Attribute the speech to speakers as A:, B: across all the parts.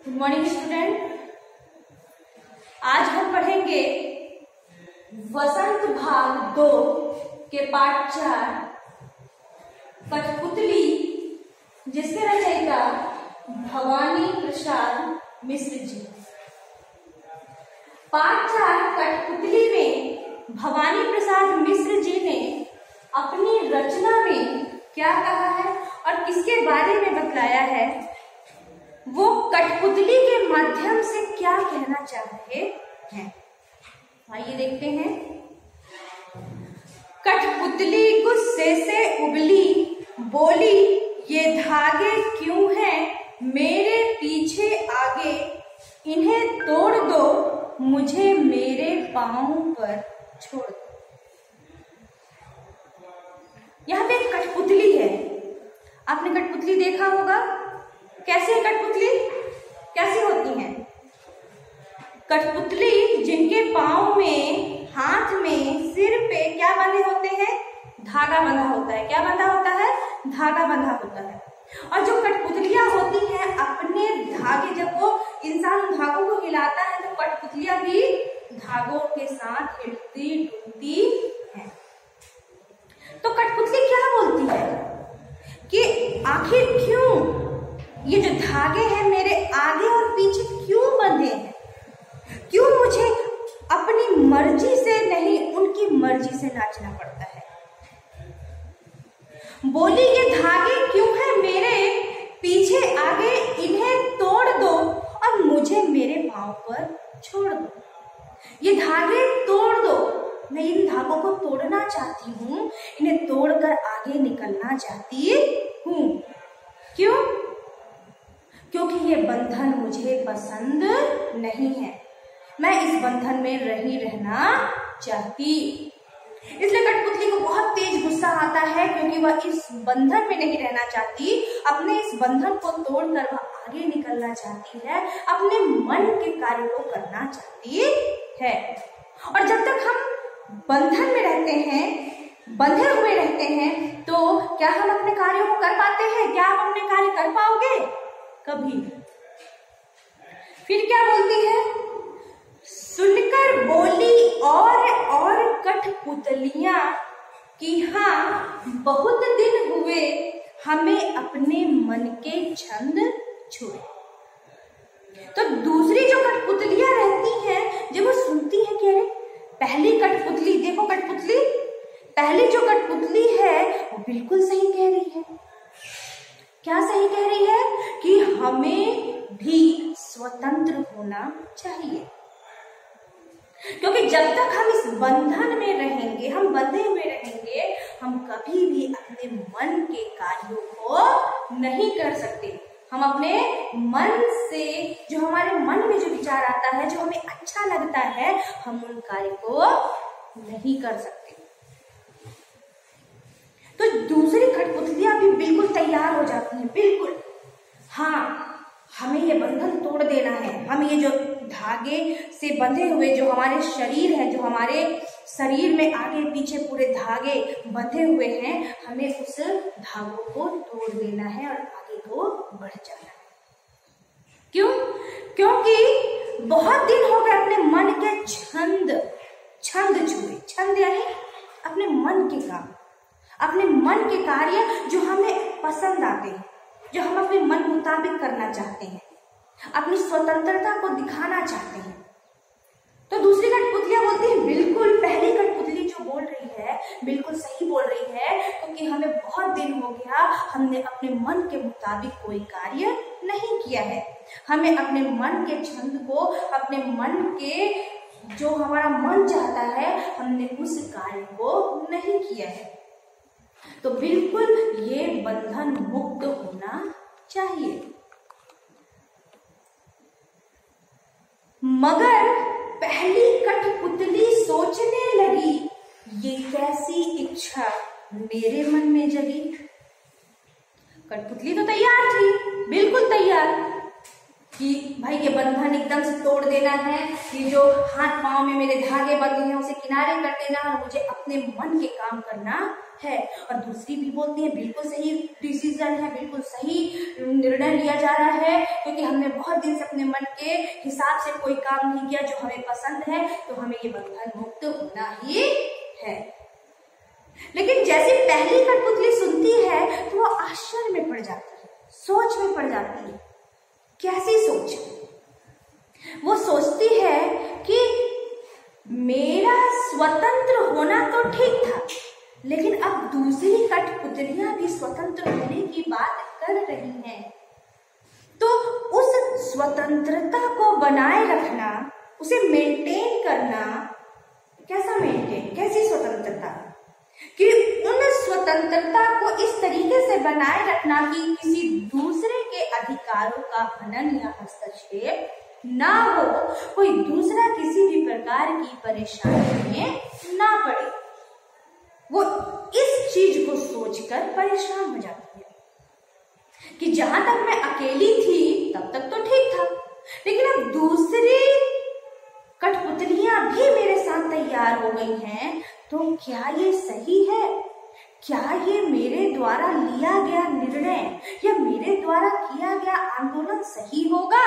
A: Good morning student. आज हम पढ़ेंगे वसंत भाग 2 के पाठ 4 कठपुतली, जिसके रचयिता भवानी प्रसाद मिश्र जी। पाठ 4 कठपुतली में भवानी प्रसाद मिश्र जी ने अपनी रचना में क्या कहा है और किसके बारे में बतलाया है, वो कठपुतली के माध्यम से क्या कहना चाह रहे हैं, आइए देखते हैं। कठपुतली गुस्से से उबली, बोली ये धागे क्यों हैं मेरे पीछे आगे, इन्हें तोड़ दो मुझे मेरे पांव पर छोड़ दो। यहाँ पे एक कठपुतली है, आपने कठपुतली देखा होगा। कैसी है कठपुतली, कैसी होती है कठपुतली? जिनके पांव में, हाथ में, सिर पे क्या बंधे होते हैं? धागा बंधा होता है। क्या बंधा होता है? धागा बंधा होता है। और जो कठपुतलियां होती हैं, अपने धागे, जब वो इंसान धागों को हिलाता है तो कठपुतलियां भी धागों के साथ हिलती डुलती हैं। तो कठपुतली क्या बोलती है कि आखिर क्यों ये जो धागे हैं मेरे आगे और पीछे क्यों बंधे हैं, क्यों मुझे अपनी मर्जी से नहीं उनकी मर्जी से नाचना पड़ता है। बोली ये धागे क्यों हैं मेरे पीछे आगे, इन्हें तोड़ दो और मुझे मेरे पांव पर छोड़ दो। ये धागे तोड़ दो, मैं इन धागों को तोड़ना चाहती हूँ, इन्हें तोड़कर आगे निकलना चाहती हूँ। क्यों? क्योंकि ये बंधन मुझे पसंद नहीं है, मैं इस बंधन में रहना चाहती। इसलिए कठपुतली को बहुत तेज गुस्सा आता है, क्योंकि वह इस बंधन में नहीं रहना चाहती, अपने इस बंधन को तोड़कर वह आगे निकलना चाहती है, अपने मन के कार्य को करना चाहती है। और जब तक हम बंधन में रहते हैं, बंधे हुए रहते हैं, तो क्या हम अपने कार्यों को कर पाते हैं? क्या आप अपने कार्य कर पाओगे? कभी। फिर क्या बोलती है? सुनकर बोली और कठपुतलियां कि हाँ बहुत दिन हुए हमें अपने मन के छंद छुए। तो दूसरी जो कठपुतलियां रहती हैं, जब वो सुनती है कि अरे पहली कठपुतली, देखो कठपुतली, पहली जो कठपुतली है वो बिल्कुल सही कह रही है। क्या सही कह रही है? कि हमें भी स्वतंत्र होना चाहिए, क्योंकि जब तक हम इस बंधन में रहेंगे, हम बंधे हुए रहेंगे, हम कभी भी अपने मन के कार्यों को नहीं कर सकते। हम अपने मन से, जो हमारे मन में जो विचार आता है, जो हमें अच्छा लगता है, हम उन कार्य को नहीं कर सकते। तो दूसरी कठपुतलियां भी बिल्कुल तैयार हो जाती हैं, बिल्कुल हाँ हमें ये बंधन तोड़ देना है, हम ये जो धागे से बंधे हुए जो हमारे शरीर है, जो हमारे शरीर में आगे पीछे पूरे धागे बंधे हुए हैं, हमें उस धागों को तोड़ देना है और आगे को बढ़ जाना है। क्यों? क्योंकि बहुत दिन हो गए अपने मन के छंद छुए। छंद यानी अपने मन के काम, अपने मन के कार्य जो हमें पसंद आते हैं, जो हम अपने मन मुताबिक करना चाहते हैं, अपनी स्वतंत्रता को दिखाना चाहते हैं। तो दूसरी कठपुतलियां बोलती है बिल्कुल, पहली कठपुतली जो बोल रही है बिल्कुल सही बोल रही है, क्योंकि हमें बहुत दिन हो गया हमने अपने मन के मुताबिक कोई कार्य नहीं किया है। हमें अपने मन के छंद को, अपने मन के जो हमारा मन चाहता है, हमने उस कार्य को नहीं किया है। तो बिल्कुल ये बंधन मुक्त होना चाहिए। मगर पहली कठपुतली सोचने लगी, ये कैसी इच्छा मेरे मन में जगी। कठपुतली तो तैयार थी, बिल्कुल तैयार, कि भाई ये बंधन एकदम से तोड़ देना है, ये जो हाथ पांव में मेरे धागे बंधे हैं उसे किनारे कर देना और मुझे अपने मन के काम करना है। और दूसरी भी बोलती है बिल्कुल सही डिसीजन है, बिल्कुल सही निर्णय लिया जा रहा है, क्योंकि हमने बहुत दिन से अपने मन के हिसाब से कोई काम नहीं किया जो हमें पसंद है, तो हमें ये बंधन मुक्त होना ही है। लेकिन जैसे पहली कठपुतली सुनती है तो वो आश्चर्य में पड़ जाती है, सोच में पड़ जाती है। कैसी सोच? वो सोचती है कि मेरा स्वतंत्र होना तो ठीक था, लेकिन अब दूसरी कठपुतलियां भी स्वतंत्र होने की बात कर रही हैं, तो उस स्वतंत्रता को बनाए रखना, उसे मेंटेन करना, कैसा मेंटेन, कैसी स्वतंत्रता, कि उन स्वतंत्रता को इस तरीके से बनाए रखना कि किसी दूसरे के अधिकारों का हनन या हस्तक्षेप ना हो, कोई दूसरा किसी भी प्रकार की परेशानी में ना पड़े। वो इस चीज को सोचकर परेशान हो जाती है कि जहां तक मैं अकेली थी तब तक तो ठीक था, लेकिन अब दूसरी कठपुतलियां भी मेरे साथ तैयार हो गई हैं, तो क्या ये सही है? क्या ये मेरे द्वारा लिया गया निर्णय या मेरे द्वारा किया गया आंदोलन सही होगा?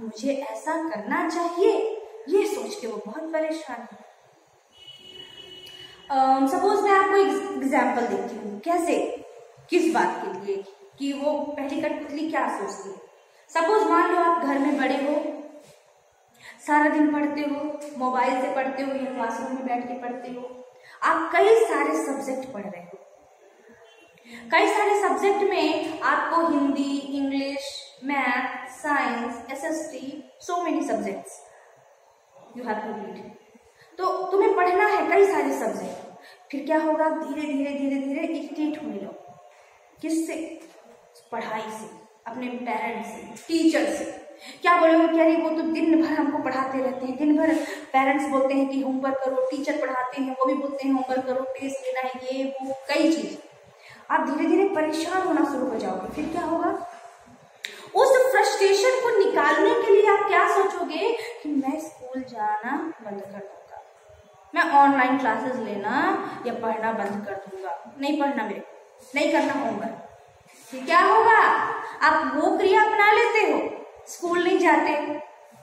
A: मुझे ऐसा करना चाहिए? ये सोच के वो बहुत परेशान है। सपोज मैं आपको एग्जाम्पल देती हूँ, कैसे, किस बात के लिए, कि वो पहली कठपुतली क्या सोचती है। सपोज मान लो आप घर में बड़े हो, सारा दिन पढ़ते हो, मोबाइल से पढ़ते हो या क्लासरूम में बैठ के पढ़ते हो, आप कई सारे सब्जेक्ट पढ़ रहे हो। कई सारे सब्जेक्ट में आपको Hindi, English, math, science, SST, so many subjects you have to read. तो तुम्हें पढ़ना है कई सारे सब्जेक्ट। फिर क्या होगा, धीरे धीरे धीरे धीरे इरिटेट होने लगो। किससे? पढ़ाई से, अपने पेरेंट्स से, टीचर से। क्या बोलोगे, कह रही वो तो दिन भर हमको पढ़ाते रहते हैं, दिन भर पेरेंट्स बोलते हैं कि होमवर्क करो, टीचर पढ़ाते हैं वो भी बोलते हैं होमवर्क करो, टेस्ट लेना है, ये वो कई चीज। आप धीरे धीरे परेशान होना शुरू हो जाओगे। फिर क्या होगा, उस फ्रस्ट्रेशन को निकालने के लिए आप क्या सोचोगे कि मैं स्कूल जाना बंद कर दूंगा, मैं ऑनलाइन क्लासेस लेना या पढ़ना बंद कर दूंगा, नहीं पढ़ना, मेरे को नहीं करना होमवर्क। फिर क्या होगा, आप वो क्रिया अपना लेते हो, स्कूल नहीं जाते,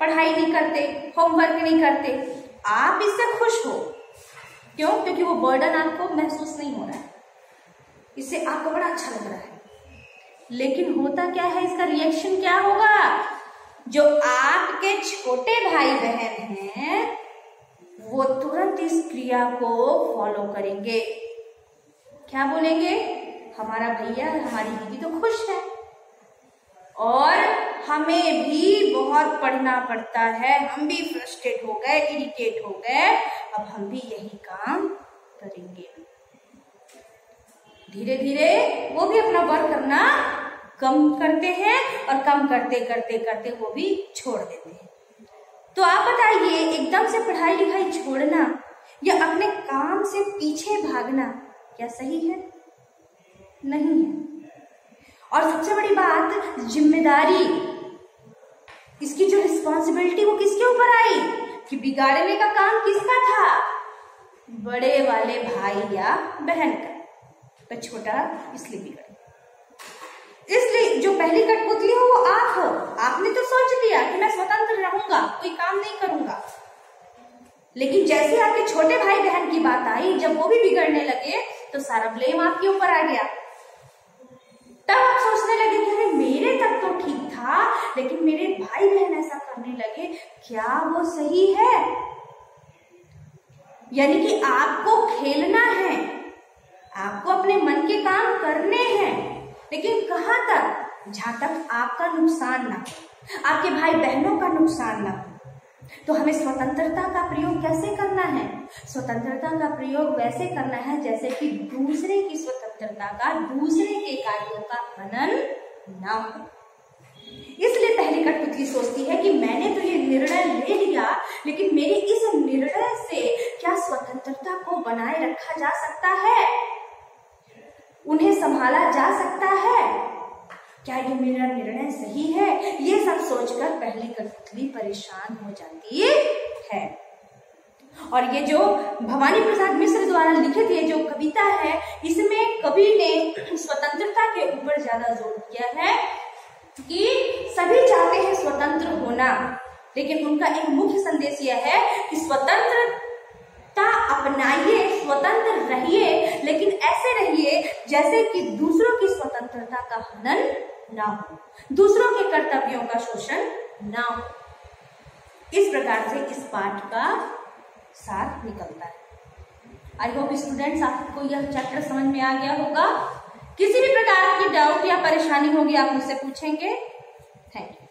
A: पढ़ाई नहीं करते, होमवर्क नहीं करते। आप इससे खुश हो, क्यों? क्योंकि वो बर्डन आपको महसूस नहीं हो रहा है, इससे आपको बड़ा अच्छा लग रहा है। लेकिन होता क्या है, इसका रिएक्शन क्या होगा? जो आपके छोटे भाई बहन हैं वो तुरंत इस क्रिया को फॉलो करेंगे। क्या बोलेंगे, हमारा भैया, हमारी दीदी तो खुश है और हमें भी बहुत पढ़ना पड़ता है, हम भी फ्रस्ट्रेट हो गए, इरिटेट हो गए, अब हम भी यही काम करेंगे। धीरे धीरे वो भी अपना वर्क करना कम करते हैं और कम करते करते करते वो भी छोड़ देते हैं। तो आप बताइए, एकदम से पढ़ाई लिखाई छोड़ना या अपने काम से पीछे भागना क्या सही है? नहीं है। और सबसे बड़ी बात, जिम्मेदारी, इसकी जो रिस्पॉन्सिबिलिटी वो किसके ऊपर आई कि बिगाड़ने का काम किसका था? बड़े वाले भाई या बहन का। तो छोटा इसलिए बिगड़, इसलिए जो पहली कठपुतली हो वो आप हो। आपने तो सोच लिया कि मैं स्वतंत्र रहूंगा, कोई काम नहीं करूंगा, लेकिन जैसे आपके छोटे भाई बहन की बात आई, जब वो भी बिगड़ने लगे तो सारा ब्लेम आपके ऊपर आ गया। तब आप सोचने लगे कि अरे मेरे तक तो ठीक था, लेकिन मेरे भाई बहन ऐसा करने लगे, क्या वो सही है? यानी कि आपको खेलना है, आपको अपने मन के काम करने हैं, लेकिन कहां तक? जहां तक आपका नुकसान ना हो, आपके भाई बहनों का नुकसान ना हो। तो हमें स्वतंत्रता का प्रयोग कैसे करना है? स्वतंत्रता का प्रयोग वैसे करना है जैसे कि दूसरे की स्वतंत्रता का, दूसरे के कार्यों का हनन ना हो। इसलिए पहली कठपुतली सोचती है कि मैंने तो ये निर्णय ले लिया, लेकिन मेरे इस निर्णय से क्या स्वतंत्रता को बनाए रखा जा सकता है? उन्हें संभाला जा सकता है? क्या ये मेरा निर्णय सही है? ये सब सोच सोचकर पहली कठपुतली परेशान हो जाती है। और ये जो भवानी प्रसाद मिश्र द्वारा लिखित ये जो कविता है, इसमें कवि ने स्वतंत्रता के ऊपर ज्यादा जोर दिया है कि सभी चाहते हैं स्वतंत्र होना, लेकिन उनका एक मुख्य संदेश यह है कि स्वतंत्रता अपनाइए, स्वतंत्र रहिए, लेकिन ऐसे रहिए जैसे कि दूसरों की स्वतंत्रता का हनन ना हो, दूसरों के कर्तव्यों का शोषण ना हो। इस प्रकार से इस पाठ का सार निकलता है। आई होप स्टूडेंट्स आपको यह चैप्टर समझ में आ गया होगा। किसी भी प्रकार की डाउट या परेशानी होगी आप मुझसे पूछेंगे। Thank you.